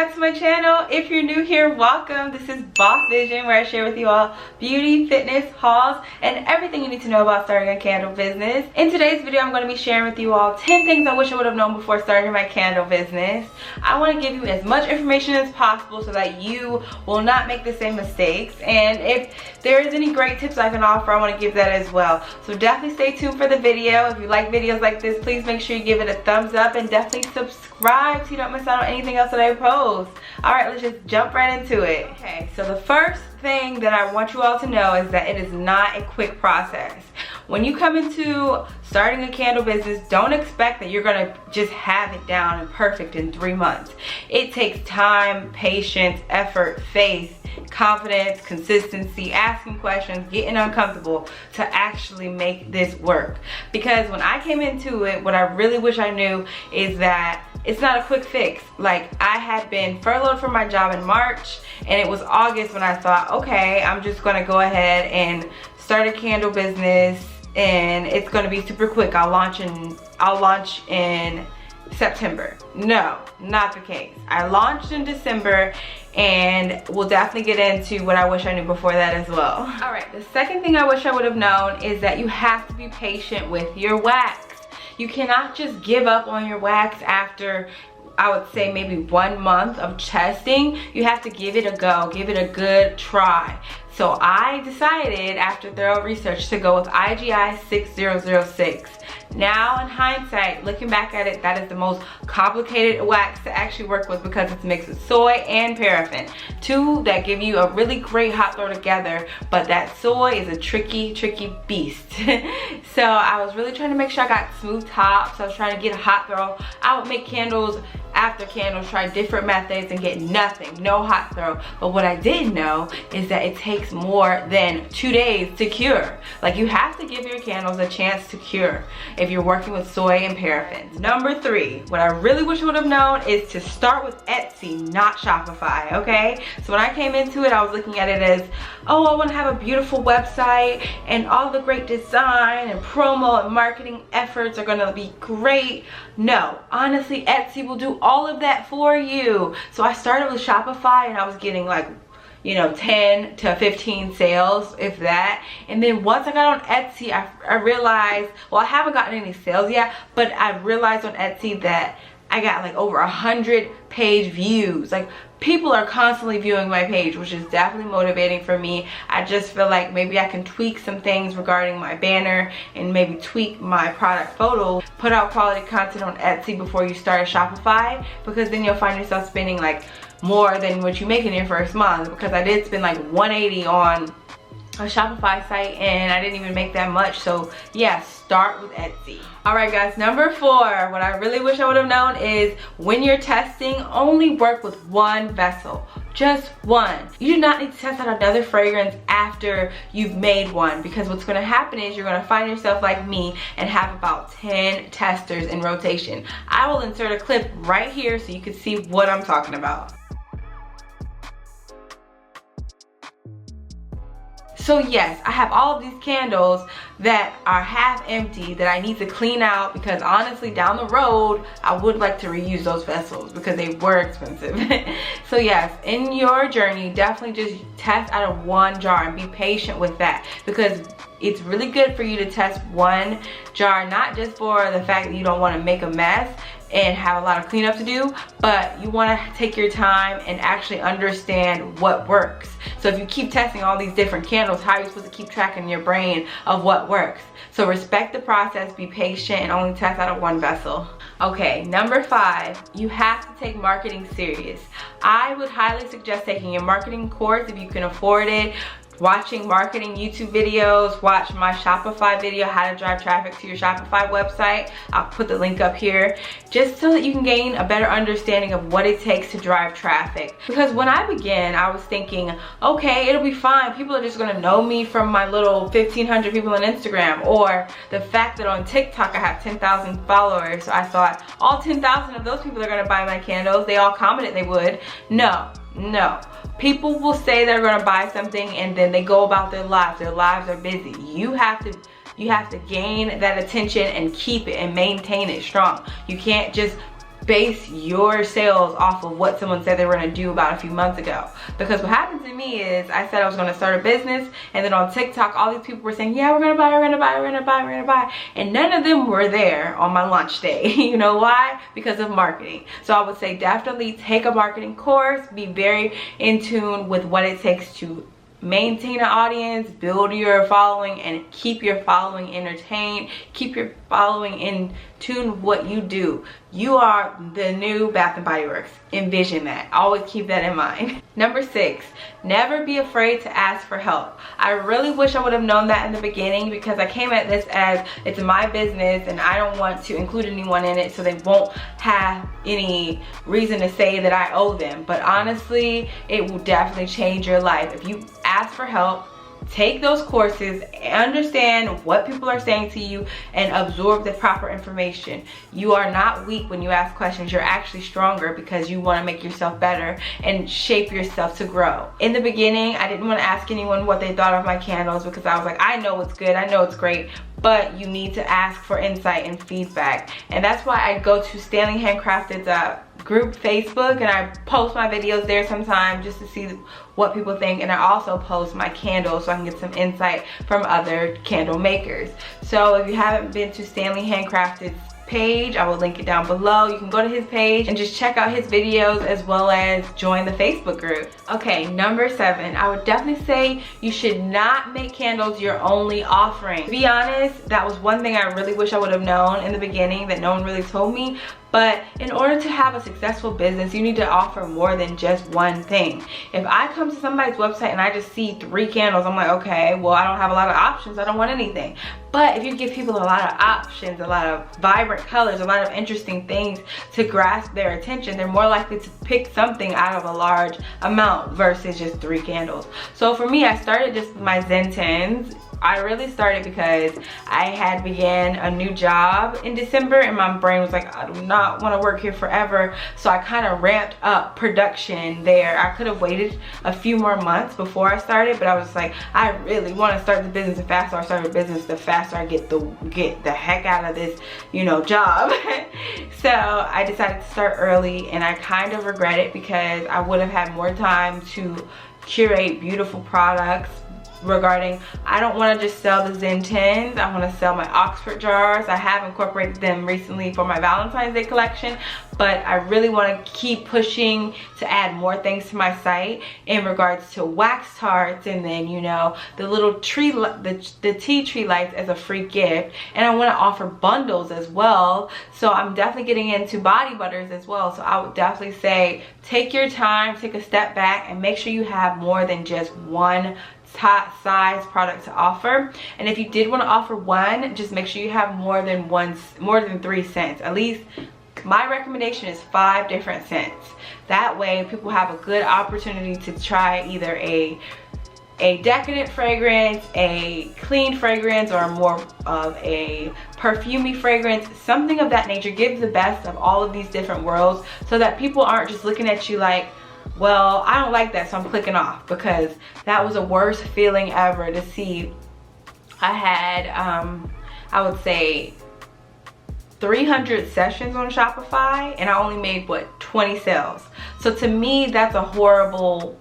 back to my channel. If you're new here, welcome. This is Boss Vision, where I share with you all beauty, fitness, hauls, and everything you need to know about starting a candle business. In today's video, I'm going to be sharing with you all 10 things I wish I would have known before starting my candle business. I want to give you as much information as possible so that you will not make the same mistakes. And if there is any great tips I can offer, I want to give that as well. So definitely stay tuned for the video. If you like videos like this, please make sure you give it a thumbs up and definitely subscribe so you don't miss out on anything else that I post. Alright, let's just jump right into it. Okay, so the first thing that I want you all to know is that it is not a quick process. When you come into starting a candle business, don't expect that you're gonna just have it down and perfect in 3 months. It takes time, patience, effort, faith, confidence, consistency, asking questions, getting uncomfortable to actually make this work. Because when I came into it, what I really wish I knew is that it's not a quick fix. Like, I had been furloughed from my job in March, and it was August when I thought, okay, I'm just gonna go ahead and start a candle business and it's gonna be super quick. I'll launch in September. No, not the case. I launched in December, and we'll definitely get into what I wish I knew before that as well. All right, the second thing I wish I would have known is that you have to be patient with your wax. You cannot just give up on your wax after, I would say, maybe 1 month of testing. You have to give it a go, give it a good try. So I decided after thorough research to go with IGI 6006. Now in hindsight, looking back at it, that is the most complicated wax to actually work with because it's mixed with soy and paraffin. Two that give you a really great hot throw together, but that soy is a tricky beast. So I was really trying to make sure I got smooth tops. I was trying to get a hot throw. I would make candles after candles, try different methods and get nothing, no hot throw. But what I didn't know is that it takes more than 2 days to cure. Like, you have to give your candles a chance to cure if you're working with soy and paraffin. Number 3, what I really wish I would have known is to start with Etsy, not Shopify, okay? So when I came into it, I was looking at it as, oh, I want to have a beautiful website and all the great design and promo and marketing efforts are gonna be great. No, honestly, Etsy will do all of that for you. So I started with Shopify and I was getting like, you know, 10 to 15 sales, if that. And then once I got on Etsy, I realized, well, I haven't gotten any sales yet, but I realized on Etsy that I got like over 100 page views. Like, people are constantly viewing my page, which is definitely motivating for me. I just feel like maybe I can tweak some things regarding my banner and maybe tweak my product photos. Put out quality content on Etsy before you start a Shopify, because then you'll find yourself spending like more than what you make in your first month. Because I did spend like 180 on a Shopify site and I didn't even make that much. So yeah, start with Etsy. Alright guys, number 4, what I really wish I would have known is when you're testing, only work with one vessel. Just one. You do not need to test out another fragrance after you've made one, because what's going to happen is you're going to find yourself like me and have about 10 testers in rotation. I will insert a clip right here so you can see what I'm talking about. So yes, I have all of these candles that are half empty that I need to clean out, because honestly, down the road, I would like to reuse those vessels because they were expensive. So yes, in your journey, definitely just test out of one jar and be patient with that, because it's really good for you to test one jar, not just for the fact that you don't want to make a mess and have a lot of cleanup to do, but you want to take your time and actually understand what works. So if you keep testing all these different candles, how are you supposed to keep track in your brain of what works? So respect the process, be patient, and only test out of one vessel. Okay, number 5, you have to take marketing serious. I would highly suggest taking a marketing course if you can afford it. Watching marketing YouTube videos, watch my Shopify video, how to drive traffic to your Shopify website. I'll put the link up here, just so that you can gain a better understanding of what it takes to drive traffic. Because when I began, I was thinking, okay, it'll be fine. People are just gonna know me from my little 1,500 people on Instagram, or the fact that on TikTok I have 10,000 followers. So I thought all 10,000 of those people are gonna buy my candles. They all commented they would. No. People will say they're gonna buy something and then they go about their lives. Their lives are busy. You have to gain that attention and keep it and maintain it strong. You can't just base your sales off of what someone said they were going to do about a few months ago. Because what happened to me is I said I was going to start a business, and then on TikTok all these people were saying, yeah, we're going to buy, we're going to buy, we're going to buy, we're going to buy, and none of them were there on my launch day. You know why? Because of marketing. So I would say definitely take a marketing course, be very in tune with what it takes to maintain an audience, build your following, and keep your following entertained, keep your following in tune with what you do. You are the new Bath and Body Works. Envision that. Always keep that in mind. Number 6, never be afraid to ask for help. I really wish I would have known that in the beginning, because I came at this as it's my business and I don't want to include anyone in it so they won't have any reason to say that I owe them. But honestly, it will definitely change your life if you ask for help. Take those courses, understand what people are saying to you, and absorb the proper information. You are not weak when you ask questions. You're actually stronger because you want to make yourself better and shape yourself to grow. In the beginning, I didn't want to ask anyone what they thought of my candles, because I was like, I know it's good, I know it's great, but you need to ask for insight and feedback. And that's why I go to Stanley Handcrafted's group Facebook, and I post my videos there sometimes just to see what people think, and I also post my candles so I can get some insight from other candle makers. So if you haven't been to Stanley Handcrafted's page, I will link it down below. You can go to his page and just check out his videos, as well as join the Facebook group. Okay, number 7, I would definitely say you should not make candles your only offering. To be honest, that was one thing I really wish I would have known in the beginning that no one really told me. But in order to have a successful business, you need to offer more than just one thing. If I come to somebody's website and I just see 3 candles, I'm like, okay, well, I don't have a lot of options, I don't want anything. But if you give people a lot of options, a lot of vibrant colors, a lot of interesting things to grasp their attention, they're more likely to pick something out of a large amount versus just 3 candles. So for me, I started just with my Zen 10s. I really started because I had began a new job in December, and my brain was like, I do not want to work here forever. So I kind of ramped up production there. I could have waited a few more months before I started, but I was like, I really want to start the business. The faster I start the business, the faster I get the heck out of this, you know, job. So I decided to start early, and I kind of regret it because I would have had more time to curate beautiful products. Regarding, I don't want to just sell the Zen 10s, I want to sell my Oxford jars. I have incorporated them recently for my Valentine's Day collection, but I really want to keep pushing to add more things to my site in regards to wax tarts, and then, you know, the little tree, the tea tree lights as a free gift. And I want to offer bundles as well, so I'm definitely getting into body butters as well. So I would definitely say take your time, take a step back, and make sure you have more than just one top size product to offer. And if you did want to offer one, just make sure you have more than 3 scents. At least my recommendation is 5 different scents. That way people have a good opportunity to try either a decadent fragrance, a clean fragrance, or more of a perfumey fragrance, something of that nature. Give the best of all of these different worlds so that people aren't just looking at you like, well, I don't like that, so I'm clicking off, because that was the worst feeling ever to see. I had, I would say 300 sessions on Shopify, and I only made, what, 20 sales. So to me, that's a horrible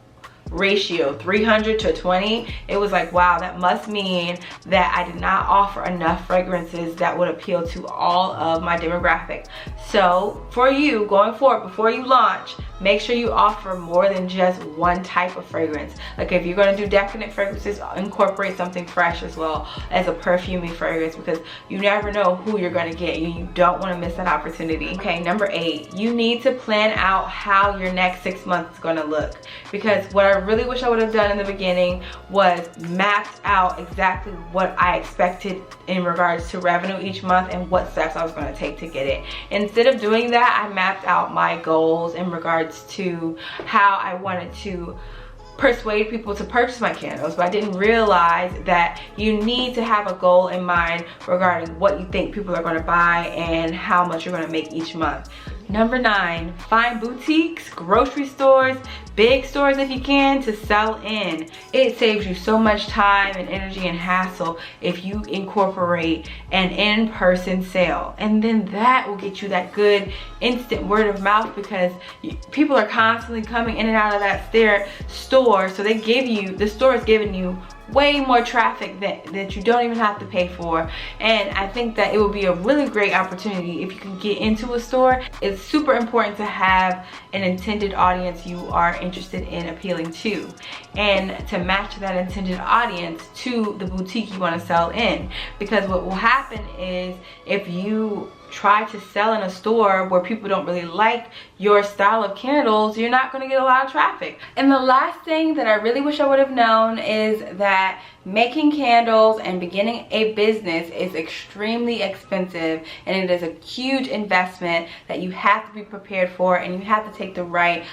ratio, 300 to 20. It was like, wow, that must mean that I did not offer enough fragrances that would appeal to all of my demographic. So for you, going forward, before you launch, make sure you offer more than just one type of fragrance. Like if you're going to do decadent fragrances, incorporate something fresh as well as a perfumey fragrance, because you never know who you're going to get. You don't want to miss that opportunity. Okay, number 8, you need to plan out how your next 6 months is going to look, because what I really wish I would have done in the beginning was mapped out exactly what I expected in regards to revenue each month and what steps I was going to take to get it. Instead of doing that, I mapped out my goals in regards to how I wanted to persuade people to purchase my candles, but I didn't realize that you need to have a goal in mind regarding what you think people are going to buy and how much you're going to make each month. Number 9, find boutiques, grocery stores, big stores if you can, to sell in. It saves you so much time and energy and hassle if you incorporate an in-person sale. And then that will get you that good instant word of mouth, because people are constantly coming in and out of that store. So the store is giving you way more traffic that you don't even have to pay for. And I think that it would be a really great opportunity if you can get into a store. It's super important to have an intended audience you are interested in appealing to, and to match that intended audience to the boutique you want to sell in. Because what will happen is, if you try to sell in a store where people don't really like your style of candles, you're not going to get a lot of traffic. And the last thing that I really wish I would have known is that making candles and beginning a business is extremely expensive, and it is a huge investment that you have to be prepared for, and you have to take the right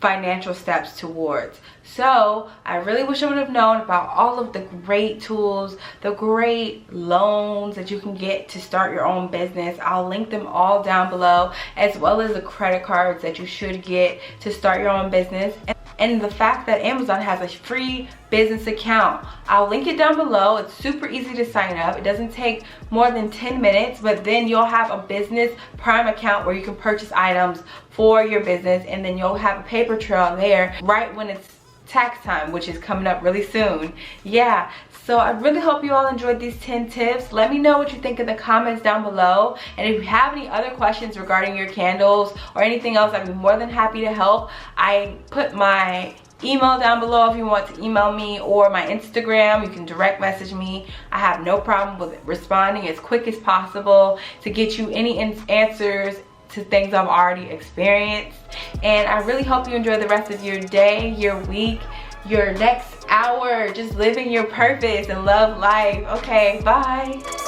financial steps towards. So I really wish I would have known about all of the great tools, the great loans that you can get to start your own business. I'll link them all down below, as well as the credit cards that you should get to start your own business. And the fact that Amazon has a free business account. I'll link it down below. It's super easy to sign up. It doesn't take more than 10 minutes, but then you'll have a business Prime account where you can purchase items for your business, and then you'll have a paper trail there right when it's tax time, which is coming up really soon. Yeah, so I really hope you all enjoyed these 10 tips. Let me know what you think in the comments down below, and if you have any other questions regarding your candles or anything else, I'd be more than happy to help. I put my email down below if you want to email me, or my Instagram. You can direct message me. I have no problem with responding as quick as possible to get you any answers to things I've already experienced. And I really hope you enjoy the rest of your day, your week, your next hour, just living your purpose and love life. Okay, bye.